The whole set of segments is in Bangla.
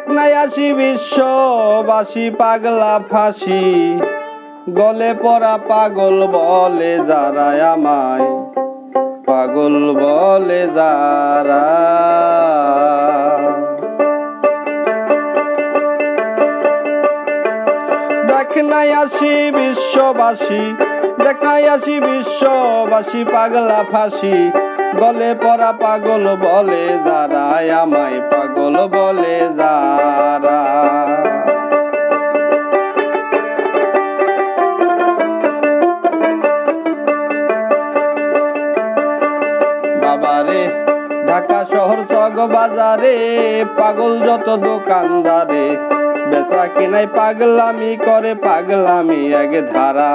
নাই আসি বিশ্ববাসী পাগলা ফাঁসি গলে পড়া পাগল বলে যারা আমায় পাগল বলে যারা দেখ নাই আসি বিশ্ববাসী দেখ নাই আসি বিশ্ববাসী পাগলা ফাঁসি গলে পড়া পাগল বলে যারা আমায় পাগল বলে যারা বাবারে ঢাকা শহর চক বাজারে পাগল যত দোকানদারে বেচা কিনাই পাগলামি করে পাগলামি এক ধারা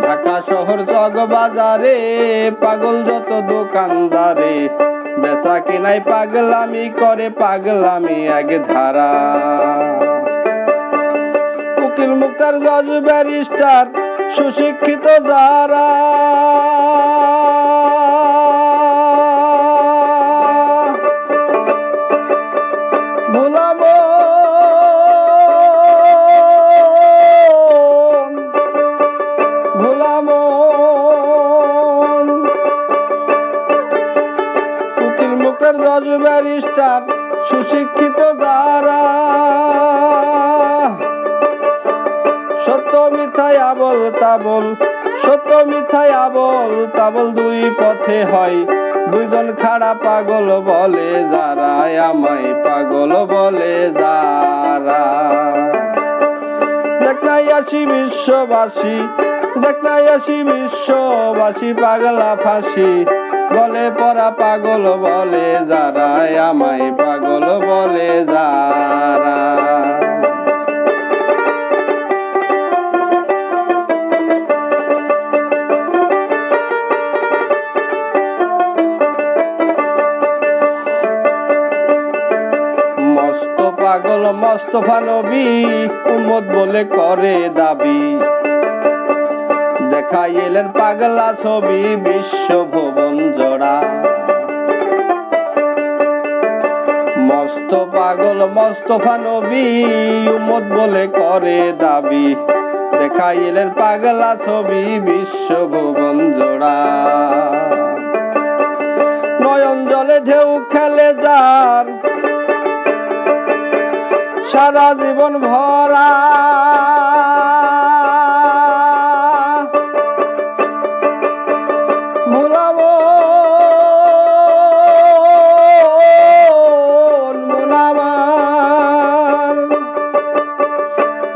ঢাকা শহর চক বাজারে পাগল যত দোকানদারে বেচা কিনাই পাগলামি করে পাগলামি এক ধারা উকিল মুক্তার জজ ব্যারিস্টার সুশিক্ষিত যারা উকিল মুক্তার জজ ব্যারিস্টার সুশিক্ষিত যারা সত্য মিথ্যায় আবল তাবল সত্য মিথ্যায় আবল তাবল দুই পথে হয় দুইজন খাড়া পাগল বলে যারা আমায় পাগল বলে যারা দেখ নাই আসি বিশ্ববাসী দেখ নাই আসি বিশ্ববাসী পাগলা ফাঁসি গলে পড়া পাগল বলে যারা আমায় পাগল বলে যারা পাগল মোস্তফা নবী উম্মত বলে করে দাবি দেখাই এলেন পাগলা ছবি বিশ্ব ভুবন জোড়া মস্ত পাগল মোস্তফা নবী উম্মত বলে করে দাবি দেখাই এলেন পাগলা ছবি বিশ্ব ভুবন জোড়া নয়ন জলে ঢেউ খেলে যার সারা জীবন ভরা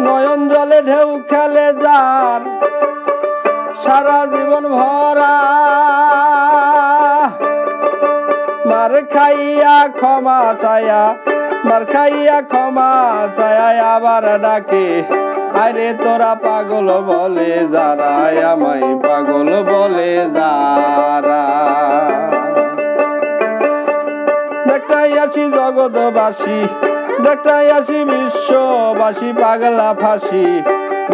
নয়ন জলে ঢেউ খেলে যার সারা জীবন ভরা মার খাইয়া ক্ষমা চায়া মার খাইয়া ক্ষমা চায় আবার ডাকে আরে তোরা পাগল বলে যারা আমায় পাগল বলে যারা দেখতাই আসি জগৎবাসী দেখতাই আসি বিশ্ববাসী পাগলা ফাঁসি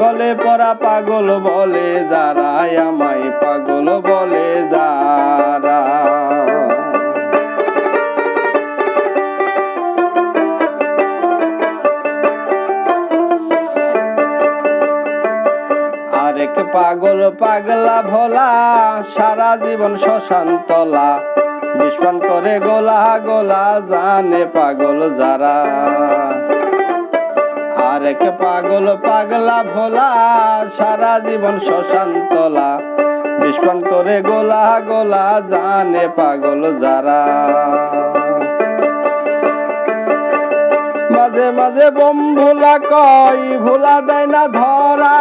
গলে পড়া পাগল বলে যারা আমায় পাগল বলে যারা আরেক পাগল পাগলা ভোলা সারা জীবন শ্মশান তলা বিস্ফান করে গোলা গোলা জানে পাগল যারা আরেক পাগল পাগলা ভোলা সারা জীবন শ্মশান তলা বিস্ফান করে গোলা গোলা জানে পাগল যারা মাঝে মাঝে বোম ভোলা কয় ভোলা দেয় না ধরা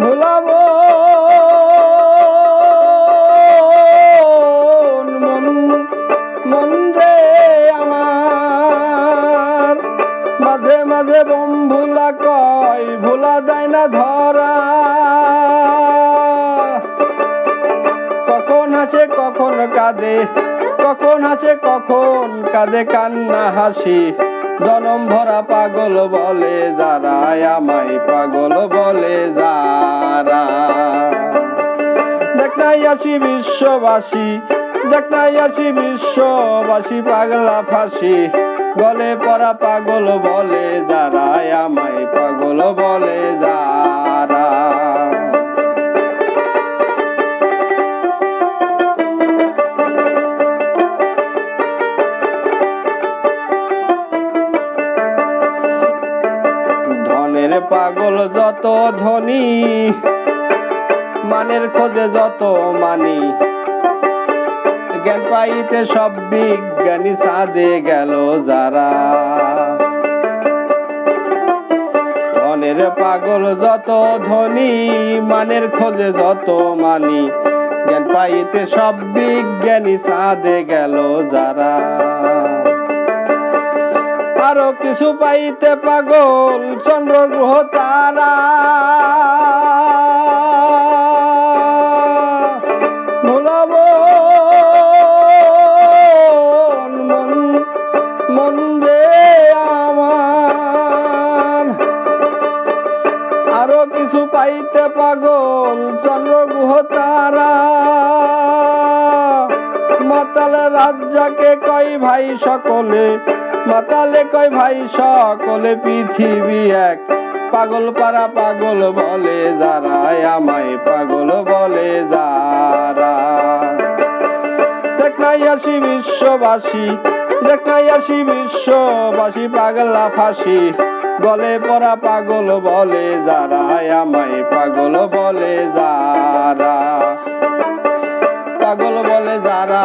ভোলাবো মন রে আমার মাঝে মাঝে বোম ভোলা কয় ভোলা দেয় না ধরা কখন হাসে কখন কাঁদে কখন হাসে কখন কাঁদে কান্না হাসি জনম ভরা পাগল বলে যারা আমায় পাগল বলে যারা দেখ নাই আসি বিশ্ববাসী দেখ নাই আসি বিশ্ববাসী পাগলা ফাঁসি গলে পরা পাগল বলে যারা আমায় পাগল বলে যারা ধনের পাগল যত ধনী মানের খোঁজে যত মানি জ্ঞান পাইতে সব বিজ্ঞানী সাধে গেল যারা ধনের পাগল যত ধনী মানের খোঁজে যত মানি জ্ঞান পাইতে সব বিজ্ঞানী সাধে গেল যারা আরো কিছু পাইতে পাগল চন্দ্র গ্রহ তারা ভোলাব মন রে আমার আরো কিছু পাইতে পাগল চন্দ্র গ্রহ তারা মাতালে রাজ্জাকে কয় ভাই সকলে মাতালে কয় ভাই সকলে পৃথিবী এক পাগল পারা পাগল বলে যারা আমায় পাগল বলে যারা দেখ নাই আসি বিশ্ববাসী দেখ নাই আসি বিশ্ববাসী পাগলা ফাঁসি গলে পরা পাগল বলে যারা আমায় পাগল বলে যারা পাগল বলে যারা